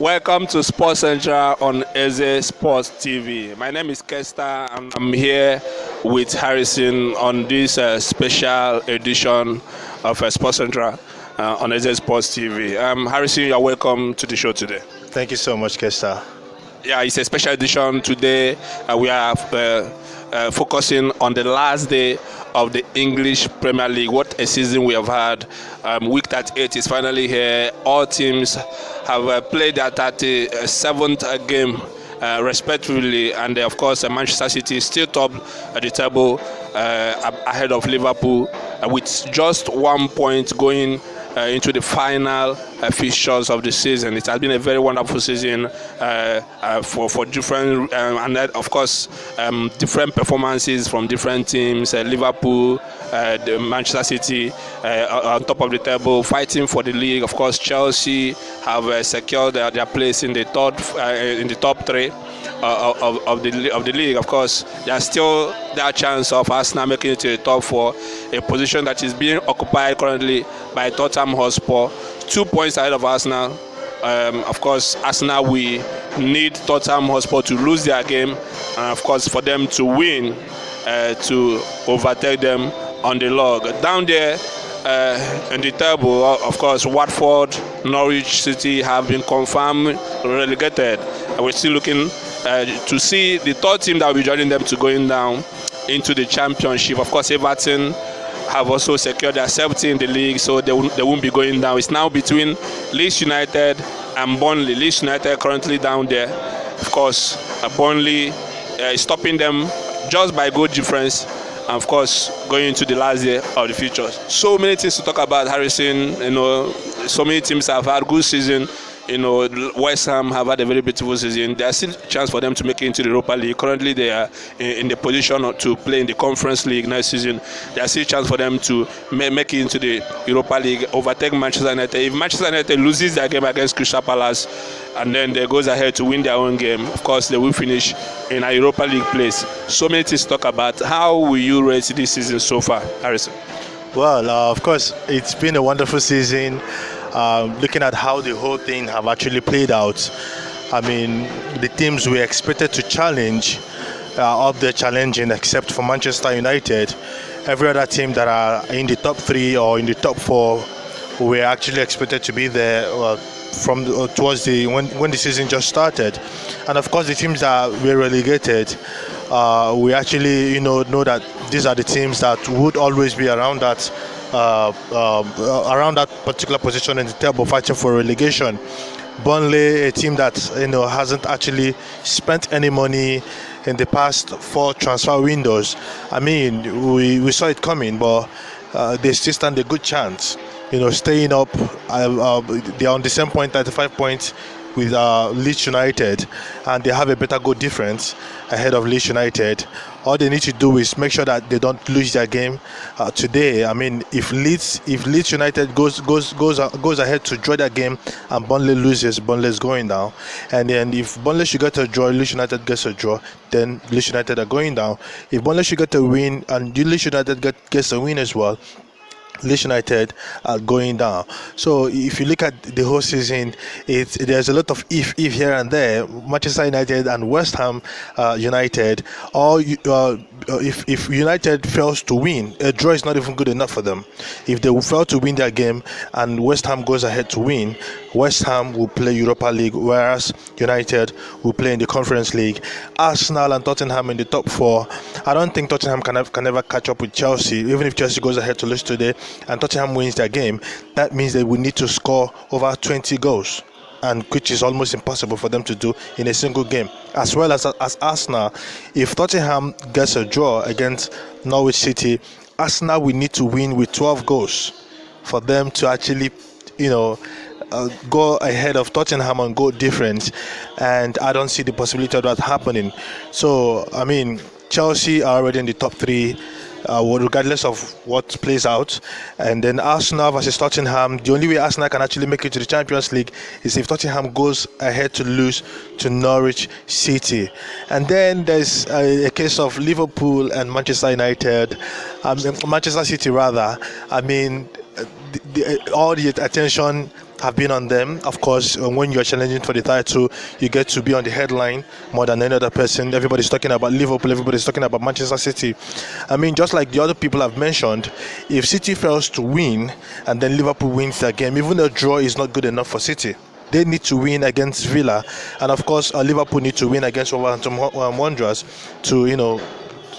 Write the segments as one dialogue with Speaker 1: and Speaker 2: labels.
Speaker 1: Welcome to Sports Central on EzeSportsTV. My name is Kester and I'm here with Harrison on this special edition of Sports Central on EzeSportsTV. Harrison, you're welcome to the show today.
Speaker 2: Thank you so much, Kester.
Speaker 1: Yeah, it's a special edition today. We are focusing on the last day of the English Premier League. What a season we have had. Week 38 is finally here. All teams have played their 37th game respectively, and of course Manchester City is still top at the table ahead of Liverpool with just 1 point going into the final fixtures of the season. It has been a very wonderful season for different and of course different performances from different teams. Liverpool, the Manchester City on top of the table, fighting for the league. Of course, Chelsea have secured their place in the top three of the league. Of course, there's still that chance of Arsenal making it to the top four, a position that is being occupied currently by Tottenham Hotspur, 2 points ahead of Arsenal. Of course, Arsenal, we need Tottenham Hotspur to lose their game, and of course for them to win to overtake them on the log. Down there in the table, of course, Watford, Norwich City have been confirmed relegated. We're still looking to see the third team that will be joining them to going down into the championship. Of course, Everton have also secured their safety in the league, so they won't be going down. It's now between Leeds United and Burnley. Leeds United currently down there. Of course, Burnley is stopping them just by goal difference. And of course, going into the last day of the future. So many things to talk about, Harrison. So many teams have had good season. West Ham have had a very beautiful season. There's still a chance for them to make it into the Europa League. Currently, they are in the position to play in the Conference League next season. There's still a chance for them to make it into the Europa League, overtake Manchester United. If Manchester United loses their game against Crystal Palace and then they goes ahead to win their own game, of course, they will finish in a Europa League place. So many things to talk about. How will you rate this season so far, Harrison?
Speaker 2: Well, of course, it's been a wonderful season. Looking at how the whole thing have actually played out, I mean, the teams we expected to challenge are up there challenging, except for Manchester United. Every other team that are in the top three or in the top four were actually expected to be there from towards when the season just started. And of course, the teams that were relegated, we actually know that these are the teams that would always be around that particular position in the table, fighting for relegation. Burnley, a team that hasn't actually spent any money in the past 4 transfer windows. I mean, we saw it coming, but they still stand a good chance. Staying up. They are on the same point, 35 points with Leeds United, and they have a better goal difference ahead of Leeds United. All they need to do is make sure that they don't lose their game today. I mean, if Leeds United goes ahead to draw their game and Burnley loses, Burnley is going down. And then if Burnley should get a draw, Leeds United gets a draw, then Leeds United are going down. If Burnley should get a win and Leeds United gets a win as well, Leeds United are going down. So if you look at the whole season, there's a lot of if here and there. Manchester United and West Ham United, or if United fails to win, a draw is not even good enough for them. If they fail to win their game and West Ham goes ahead to win, West Ham will play Europa League, whereas United will play in the Conference League. Arsenal and Tottenham in the top 4. I don't think Tottenham can ever catch up with Chelsea. Even if Chelsea goes ahead to lose today and Tottenham wins their game, that means they will need to score over 20 goals, and which is almost impossible for them to do in a single game. As well as Arsenal, if Tottenham gets a draw against Norwich City, Arsenal will need to win with 12 goals for them to actually, go ahead of Tottenham on goal difference, and I don't see the possibility of that happening. So, I mean, Chelsea are already in the top 3. Regardless of what plays out. And then Arsenal versus Tottenham, the only way Arsenal can actually make it to the Champions League is if Tottenham goes ahead to lose to Norwich City. And then there's a case of Liverpool and Manchester United, Manchester City rather. I mean, all the attention have been on them. Of course, when you're challenging for the title, you get to be on the headline more than any other person. Everybody's talking about Liverpool, everybody's talking about Manchester City. I mean, just like the other people have mentioned, if City fails to win and then Liverpool wins their game, even a draw is not good enough for City. They need to win against Villa, and of course, Liverpool need to win against Wolverhampton Wanderers to,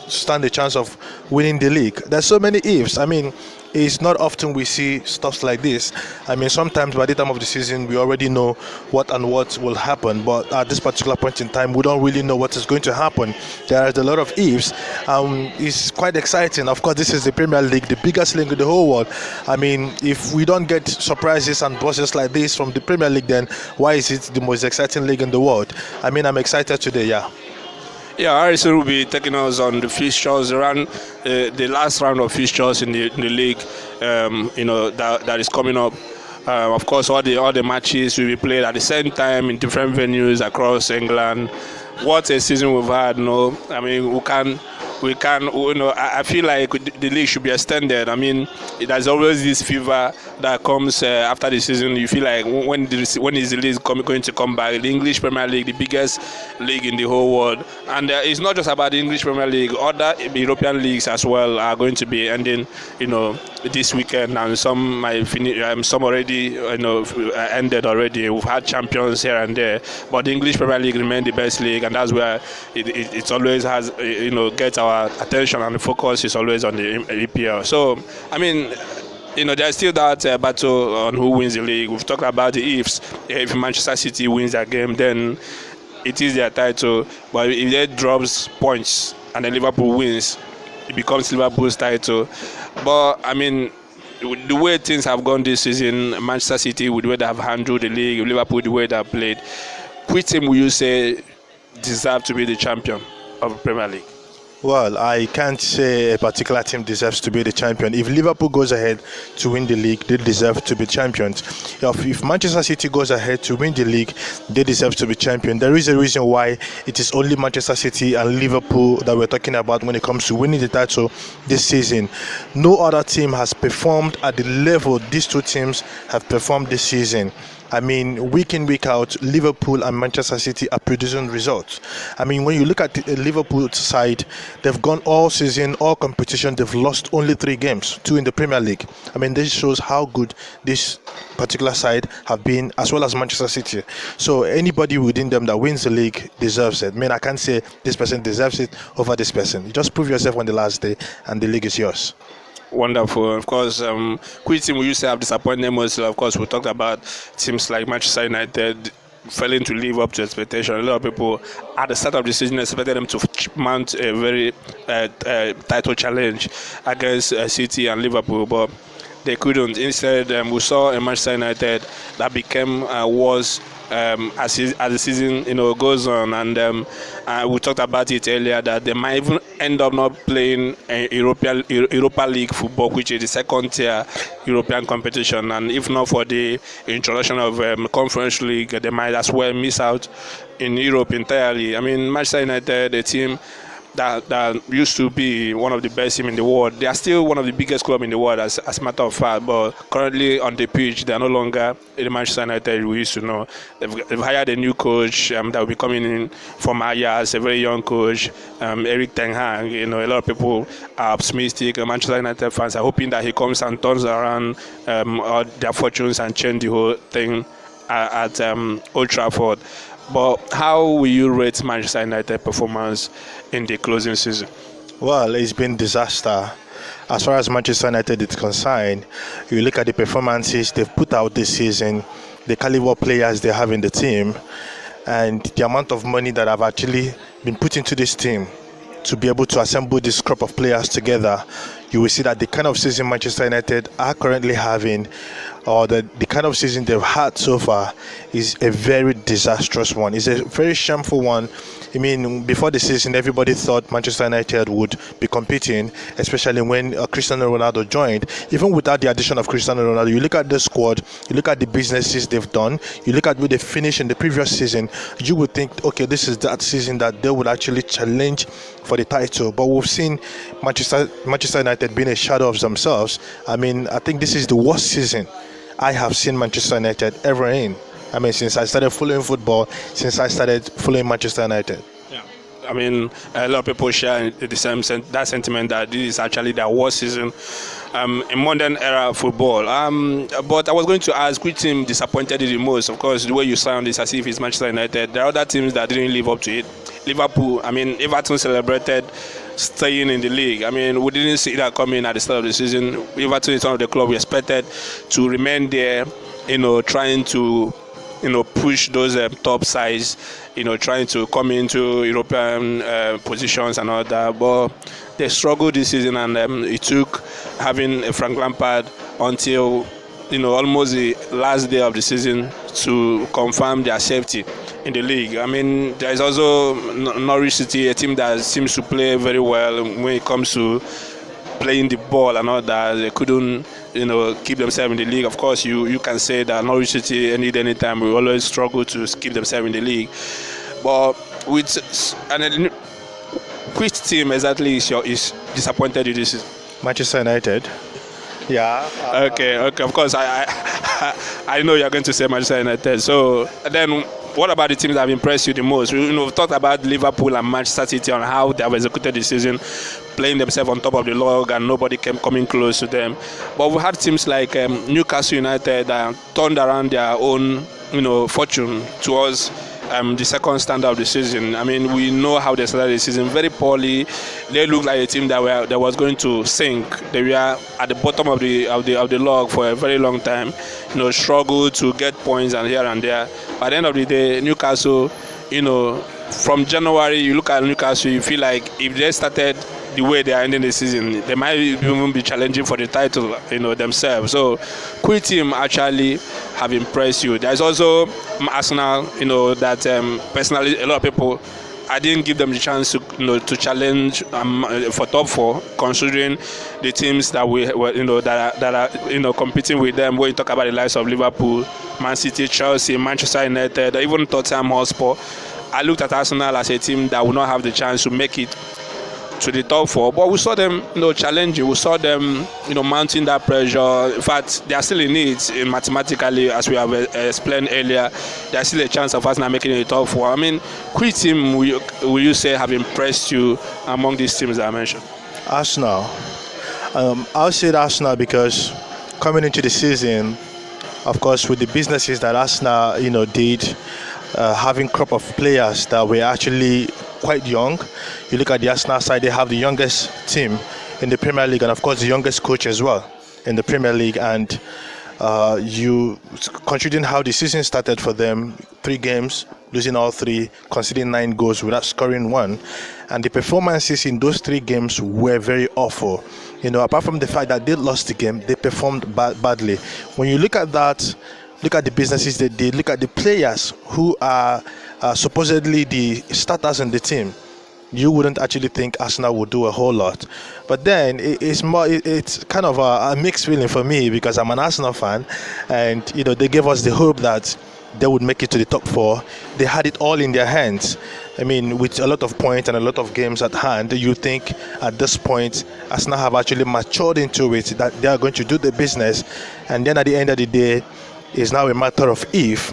Speaker 2: stand a chance of winning the league. There's so many ifs. I mean, it's not often we see stuff like this. I mean, sometimes by the time of the season, we already know what will happen. But at this particular point in time, we don't really know what is going to happen. There is a lot of ifs. It's quite exciting. Of course, this is the Premier League, the biggest league in the whole world. I mean, if we don't get surprises and bosses like this from the Premier League, then why is it the most exciting league in the world? I mean, I'm excited today, yeah.
Speaker 1: Yeah, Harrison will be taking us on the fixtures around the last round of fixtures in the league. That is coming up. Of course, all the matches will be played at the same time in different venues across England. What a season we've had! No, I mean we can. I feel like the league should be extended. I mean, there's always this fever that comes after the season. You feel like when is the league going to come back? The English Premier League, the biggest league in the whole world, and it's not just about the English Premier League. Other European leagues as well are going to be ending, this weekend, and some might finish. Some already, ended already. We've had champions here and there, but the English Premier League remains the best league, and that's where it always has, gets our attention, and the focus is always on the EPL. So, I mean, there's still that battle on who wins the league. We've talked about the ifs. If Manchester City wins that game, then it is their title. But if they drops points and then Liverpool wins, it becomes Liverpool's title. But I mean, the way things have gone this season, Manchester City with the way they have handled the league, Liverpool the way they have played, which team will you say deserve to be the champion of the Premier League?
Speaker 2: Well, I can't say a particular team deserves to be the champion. If Liverpool goes ahead to win the league, they deserve to be champions. If Manchester City goes ahead to win the league, they deserve to be champion. There is a reason why it is only Manchester City and Liverpool that we're talking about when it comes to winning the title this season. No other team has performed at the level these two teams have performed this season. I mean, week in, week out, Liverpool and Manchester City are producing results. I mean, when you look at the Liverpool side, they've gone all season, all competition, they've lost only 3 games, 2 in the Premier League. I mean, this shows how good this particular side have been, as well as Manchester City. So anybody within them that wins the league deserves it. I mean, I can't say this person deserves it over this person. You just prove yourself on the last day, and the league is yours.
Speaker 1: Wonderful. Of course, which team we used to have disappointed most? Of course, we talked about teams like Manchester United failing to live up to expectation. A lot of people at the start of the season expected them to mount a very title challenge against City and Liverpool, but they couldn't. Instead, we saw a Manchester United that became worse as the season goes on, and we talked about it earlier that they might even end up not playing Europa League football, which is the second tier European competition, and if not for the introduction of Conference League, they might as well miss out in Europe entirely. I mean, Manchester United, a team that used to be one of the best teams in the world. They are still one of the biggest clubs in the world, as a matter of fact, but currently on the pitch, they are no longer the Manchester United we used to know. They've hired a new coach that will be coming in from Ajax, a very young coach, Eric Ten Hag. A lot of people are optimistic. Manchester United fans are hoping that he comes and turns around all their fortunes and change the whole thing at Old Trafford. But how will you rate Manchester United performance in the closing season?
Speaker 2: Well, it's been disaster. As far as Manchester United is concerned, you look at the performances they've put out this season, the caliber players they have in the team, and the amount of money that have actually been put into this team to be able to assemble this crop of players together. You will see that the kind of season Manchester United are currently having, or the kind of season they've had so far, is a very disastrous one. It's a very shameful one. I mean, before the season, everybody thought Manchester United would be competing, especially when Cristiano Ronaldo joined. Even without the addition of Cristiano Ronaldo, you look at the squad, you look at the businesses they've done, you look at where they finished in the previous season, you would think, okay, this is that season that they would actually challenge for the title. But we've seen Manchester United being a shadow of themselves. I mean, I think this is the worst season I have seen Manchester United ever in. I mean, since I started following football, since I started following Manchester United.
Speaker 1: Yeah. I mean, a lot of people share the same that sentiment that this is actually their worst season in modern era football. But I was going to ask, which team disappointed you the most? Of course, the way you sound is as if it's Manchester United. There are other teams that didn't live up to it. Liverpool, I mean, Everton celebrated staying in the league. I mean, we didn't see that coming at the start of the season. Everton is one of the clubs we expected to remain there, trying to push those top sides, trying to come into European positions and all that. But they struggled this season, and it took having a Frank Lampard until almost the last day of the season to confirm their safety in the league. I mean, there is also Norwich City, a team that seems to play very well when it comes to playing the ball and all that. They couldn't keep themselves in the league. Of course, you can say that Norwich City any time will always struggle to keep themselves in the league. But which team exactly is disappointed you this season?
Speaker 2: Manchester United. Yeah.
Speaker 1: Okay. Of course, I know you're going to say Manchester United. So then, what about the teams that have impressed you the most? We've talked about Liverpool and Manchester City on how they have executed the season, playing themselves on top of the log, and nobody came coming close to them. But we had teams like Newcastle United that turned around their own, fortune towards the second standard of the season. I mean, we know how they started the season very poorly. They looked like a team that was going to sink. They were at the bottom of the log for a very long time. Struggled to get points and here and there. By the end of the day, Newcastle, from January, you look at Newcastle, you feel like if they started the way they are ending the season, they might even be challenging for the title, themselves. So, which team actually have impressed you? There's also Arsenal, that personally a lot of people, I didn't give them the chance to challenge for top four, considering the teams that that are competing with them. When you talk about the likes of Liverpool, Man City, Chelsea, Manchester United, even Tottenham Hotspur, I looked at Arsenal as a team that will not have the chance to make it to the top four, but we saw them challenging. We saw them mounting that pressure. In fact, they are still in it mathematically, as we have explained earlier. There's still a chance of us now making it the top four. I mean, which team will you say have impressed you among these teams that I mentioned?
Speaker 2: Arsenal. I'll say Arsenal because coming into the season, of course, with the businesses that Arsenal did, having crop of players that were actually quite young. You look at the Arsenal side, they have the youngest team in the Premier League, and of course the youngest coach as well in the Premier League. And you considering how the season started for them, 3 games, losing all 3, conceding 9 goals without scoring 1, and the performances in those 3 games were very awful. Apart from the fact that they lost the game, they performed badly. When you look at that, look at the businesses they did, look at the players who are supposedly the starters in the team, you wouldn't actually think Arsenal would do a whole lot. But then it's kind of a mixed feeling for me because I'm an Arsenal fan, and they gave us the hope that they would make it to the top 4. They had it all in their hands. I mean, with a lot of points and a lot of games at hand, you think at this point Arsenal have actually matured into it, that they are going to do the business, and then at the end of the day, it's now a matter of if,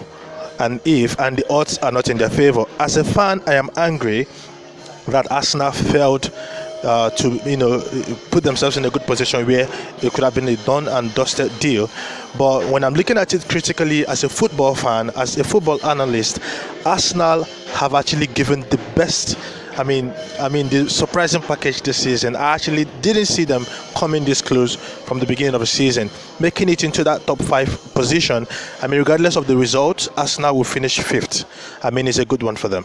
Speaker 2: and the odds are not in their favor. As a fan, I am angry that Arsenal failed to put themselves in a good position where it could have been a done and dusted deal. But when I'm looking at it critically as a football fan, as a football analyst, Arsenal have actually given the best. I mean, the surprising package this season. I actually didn't see them coming this close from the beginning of the season, making it into that top 5 position. I mean, regardless of the results, Arsenal will finish 5th. I mean, it's a good one for them.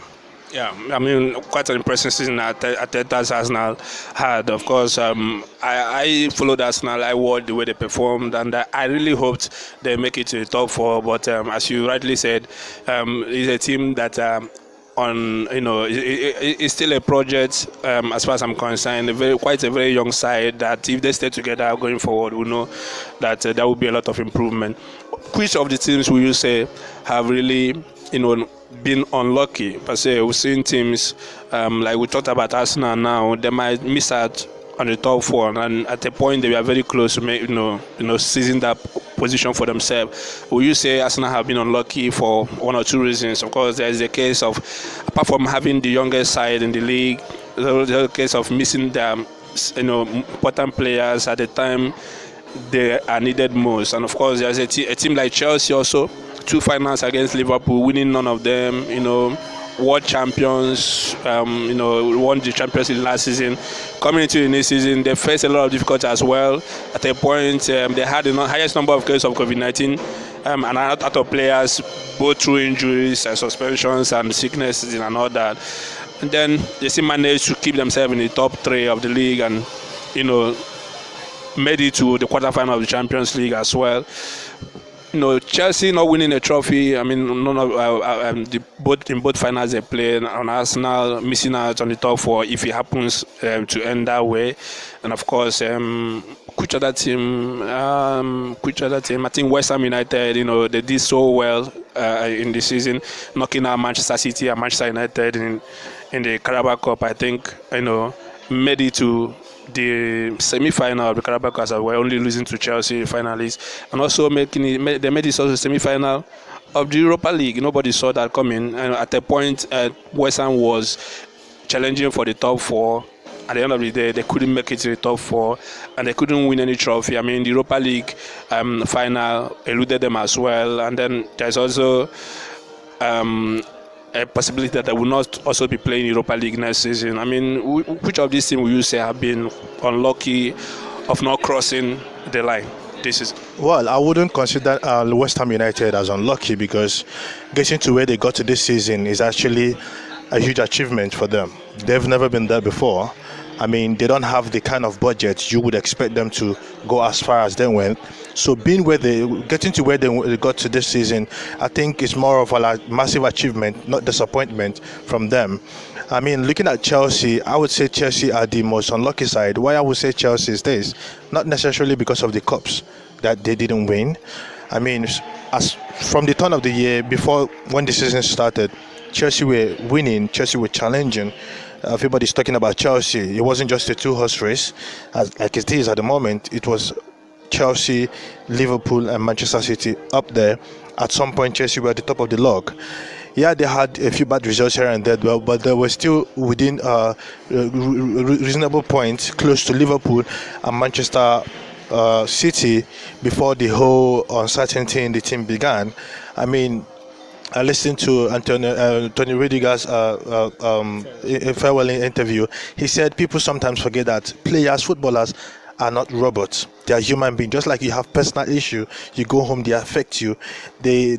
Speaker 1: Yeah, I mean, quite an impressive season that Arsenal had. Of course, I followed Arsenal. I watched the way they performed, and I really hoped they make it to the top 4. But as you rightly said, it's a team that it's still a project as far as I'm concerned. Quite a very young side that if they stay together going forward, we know that there will be a lot of improvement. Which of the teams will you say have really been unlucky per se? We've seen teams like we talked about Arsenal now, they might miss out on the top 4, and at a point they were very close to make seizing that position for themselves. Will you say Arsenal have been unlucky for one or two reasons? Of course, there is a case of, apart from having the youngest side in the league, there's a case of missing their important players at the time they are needed most. And of course, there's a team like Chelsea also, 2 finals against Liverpool, winning none of them. World champions, won the Champions League last season. Coming into the next season, they faced a lot of difficulty as well. At a point, they had the highest number of cases of COVID-19, and a lot of players, both through injuries and suspensions and sicknesses and all that. And then they still managed to keep themselves in the top 3 of the league, and made it to the quarterfinal of the Champions League as well. Chelsea not winning a trophy. I mean, none of in both finals they played, on Arsenal missing out on the top 4 if it happens to end that way. And of course, which other team? I think West Ham United. They did so well in the season, knocking out Manchester City and Manchester United in the Carabao Cup. I think made it to the semi-final of the Carabao Cup, as well, only losing to Chelsea finalists, and also they made it also semi-final of the Europa League. Nobody saw that coming, and at a point West Ham was challenging for the top 4. At the end of the day, they couldn't make it to the top 4, and they couldn't win any trophy. I mean, the Europa League final eluded them as well, and then there's also a possibility that they will not also be playing Europa League next season. I mean, which of these teams will you say have been unlucky of not crossing the line this season?
Speaker 2: Well, I wouldn't consider West Ham United as unlucky, because getting to where they got to this season is actually a huge achievement for them. They've never been there before. I mean, they don't have the kind of budget you would expect them to go as far as they went. So getting to where they got to this season, I think it's more of a massive achievement, not disappointment from them. I mean, looking at Chelsea, I would say Chelsea are the most unlucky side. Why I would say Chelsea is this, not necessarily because of the cups that they didn't win. I mean, as from the turn of the year, before when the season started, Chelsea were winning, Chelsea were challenging. Everybody's talking about Chelsea. It wasn't just a 2-horse race, like it is at the moment. It was Chelsea, Liverpool, and Manchester City up there. At some point, Chelsea were at the top of the log. Yeah, they had a few bad results here and there, but they were still within reasonable points, close to Liverpool and Manchester City before the whole uncertainty in the team began. I mean, I listened to Tony Rudiger's farewell interview. He said people sometimes forget that footballers are not robots. They are human beings. Just like you have personal issue, you go home, they affect you. They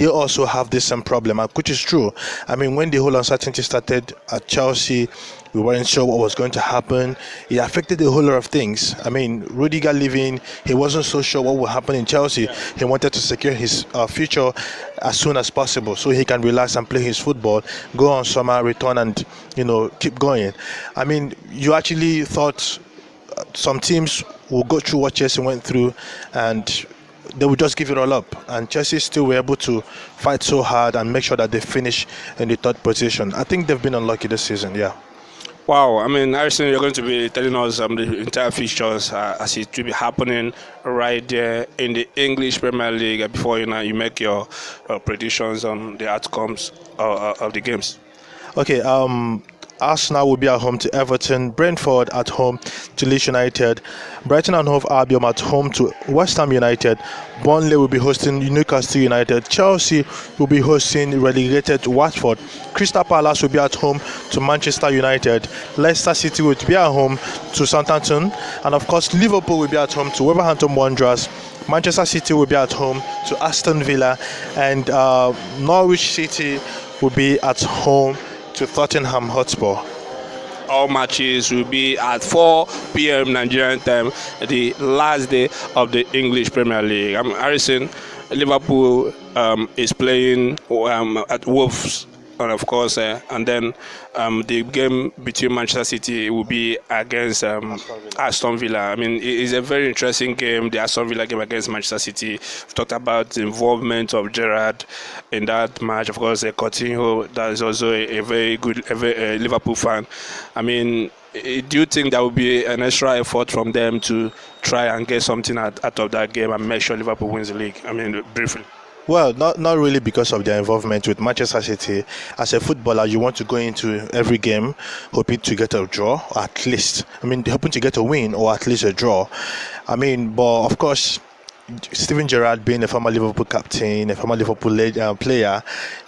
Speaker 2: also have this same problem, which is true. I mean, when the whole uncertainty started at Chelsea, we weren't sure what was going to happen. It affected a whole lot of things. I mean, Rudiger leaving, he wasn't so sure what would happen in Chelsea. He wanted to secure his future as soon as possible so he can relax and play his football, go on summer, return, and keep going. I mean, you actually thought some teams will go through what Chelsea went through and they would just give it all up, and Chelsea still were able to fight so hard and make sure that they finish in the 3rd position. I think they've been unlucky this season. Yeah.
Speaker 1: Wow, I mean, Harrison, you're going to be telling us the entire fixtures as it will be happening right there in the English Premier League before you make your predictions on the outcomes of the games.
Speaker 2: Okay, Arsenal will be at home to Everton, Brentford at home to Leeds United, Brighton and Hove Albion at home to West Ham United, Burnley will be hosting Newcastle United, Chelsea will be hosting relegated Watford, Crystal Palace will be at home to Manchester United, Leicester City will be at home to Southampton, and of course Liverpool will be at home to Wolverhampton Wanderers, Manchester City will be at home to Aston Villa, and Norwich City will be at home to Tottenham Hotspur.
Speaker 1: All matches will be at 4 p.m. Nigerian time, the last day of the English Premier League. I'm Harrison. Liverpool is playing at Wolves and of course, and then the game between Manchester City will be against Aston Villa. I mean, it is a very interesting game. The Aston Villa game against Manchester City. We've talked about the involvement of Gerrard in that match. Of course, Coutinho, that is also a very good Liverpool fan. I mean, do you think there will be an extra effort from them to try and get something out of that game and make sure Liverpool wins the league? I mean, briefly.
Speaker 2: Well, not really because of their involvement with Manchester City. As a footballer, you want to go into every game hoping to get a draw, or at least. I mean, hoping to get a win or at least a draw. I mean, but of course, Steven Gerrard, being a former Liverpool captain, a former Liverpool player,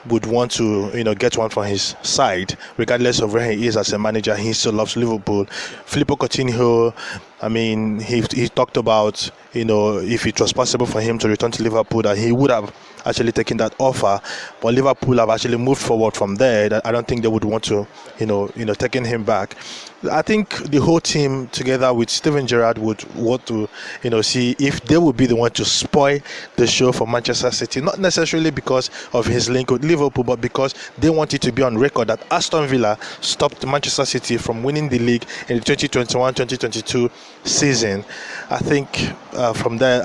Speaker 2: would want to, get one from his side, regardless of where he is as a manager. He still loves Liverpool. Filippo Coutinho, I mean, he talked about, if it was possible for him to return to Liverpool, that he would have actually taken that offer. But Liverpool have actually moved forward from there. I don't think they would want to, taking him back. I think the whole team, together with Steven Gerrard, would want to, see if they would be the one to spoil the show for Manchester City. Not necessarily because of his link with Liverpool, but because they want it to be on record that Aston Villa stopped Manchester City from winning the league in the 2021-2022 season. I think from there,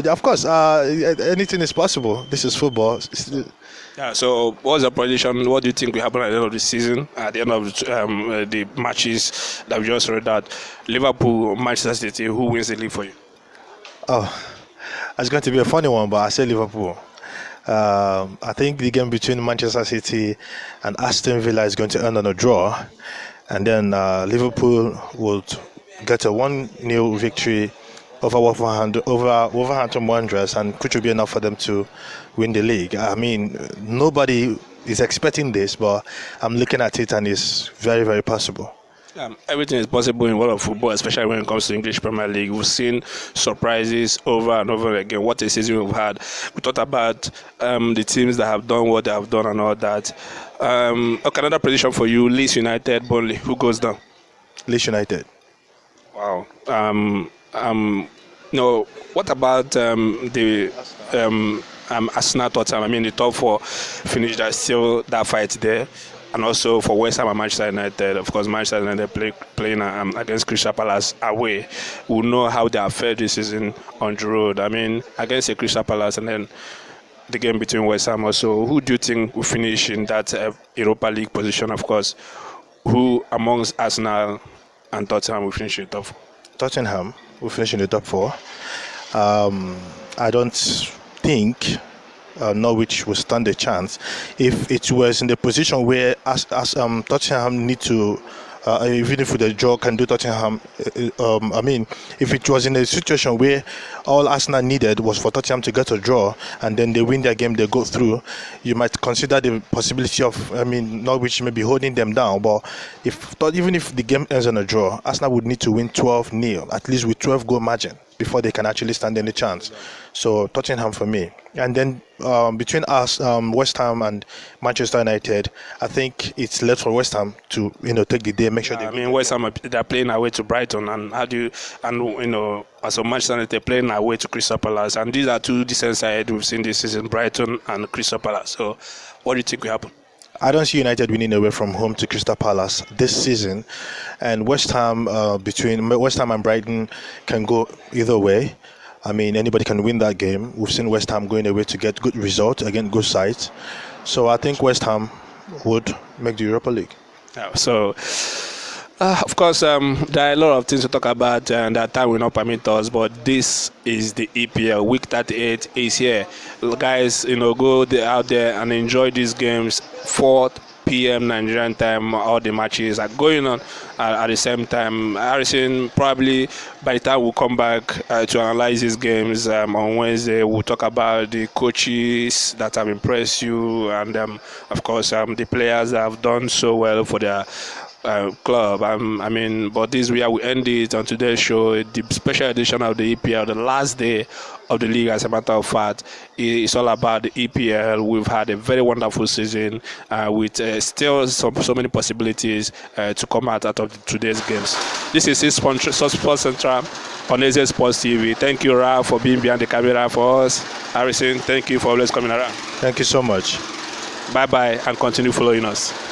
Speaker 2: of course, anything is possible. This is football.
Speaker 1: Yeah, so what's your prediction? What do you think will happen at the end of the season, at the end of the matches that we just read out? Liverpool, Manchester City, who wins the league for you?
Speaker 2: Oh, it's going to be a funny one, but I say Liverpool. I think the game between Manchester City and Aston Villa is going to end on a draw, and then Liverpool would get a 1-0 victory over Wolverhampton Wanderers, and which will be enough for them to win the league. I mean, nobody is expecting this, but I'm looking at it and it's very, very possible.
Speaker 1: Everything is possible in world of football, especially when it comes to English Premier League. We've seen surprises over and over again. What a season we've had. We talked about the teams that have done what they have done and all that. Okay, another prediction for you: Leeds United, Burnley. Who goes down?
Speaker 2: Leeds United.
Speaker 1: Wow. No. What about the Arsenal Tottenham? I mean, the top four finish. There's still that fight there. And also for West Ham and Manchester United, of course, Manchester United playing against Crystal Palace away. We'll know how they have fared this season on the road. I mean, against a Crystal Palace, and then the game between West Ham also. Who do you think will finish in that Europa League position? Of course, who amongst Arsenal and Tottenham will finish in the top four?
Speaker 2: Tottenham will finish in the top four. I don't think Norwich will stand a chance. If it was in the position where Tottenham need to, even if the draw can do Tottenham, I mean, if it was in a situation where all Arsenal needed was for Tottenham to get a draw and then they win their game, they go through, you might consider the possibility of, Norwich maybe holding them down. But even if the game ends on a draw, Arsenal would need to win 12-0, at least with 12 goal margin, before they can actually stand any chance. So Tottenham for me. And then between us, West Ham and Manchester United, I think it's left for West Ham to take the day, make sure they.
Speaker 1: I mean, West Ham, they're playing away to Brighton, and as a Manchester United, they're playing away to Crystal Palace, and these are two decent sides we've seen this season, Brighton and Crystal Palace. So, what do you think will happen?
Speaker 2: I don't see United winning away from home to Crystal Palace this season, and West Ham, between West Ham and Brighton, can go either way. I mean, anybody can win that game. We've seen West Ham going away to get good results against good sides. So I think West Ham would make the Europa League.
Speaker 1: Yeah, so, of course, there are a lot of things to talk about, and that time will not permit us, but this is the EPL. Week 38 is here. Guys, go out there and enjoy these games. 4 p.m. Nigerian time, all the matches are going on at the same time. Harrison, probably by the time we come back to analyze these games on Wednesday, we'll talk about the coaches that have impressed you, and of course the players that have done so well for their club. But this is where we end it on today's show, the special edition of the EPL, the last day of the league. As a matter of fact, it's all about the EPL. We've had a very wonderful season with still so many possibilities to come out of today's games. This is EzeSports Central on EzeSportsTV. Thank you, Ra, for being behind the camera for us. Harrison, thank you for always coming around.
Speaker 2: Thank you so much.
Speaker 1: Bye bye, and continue following us.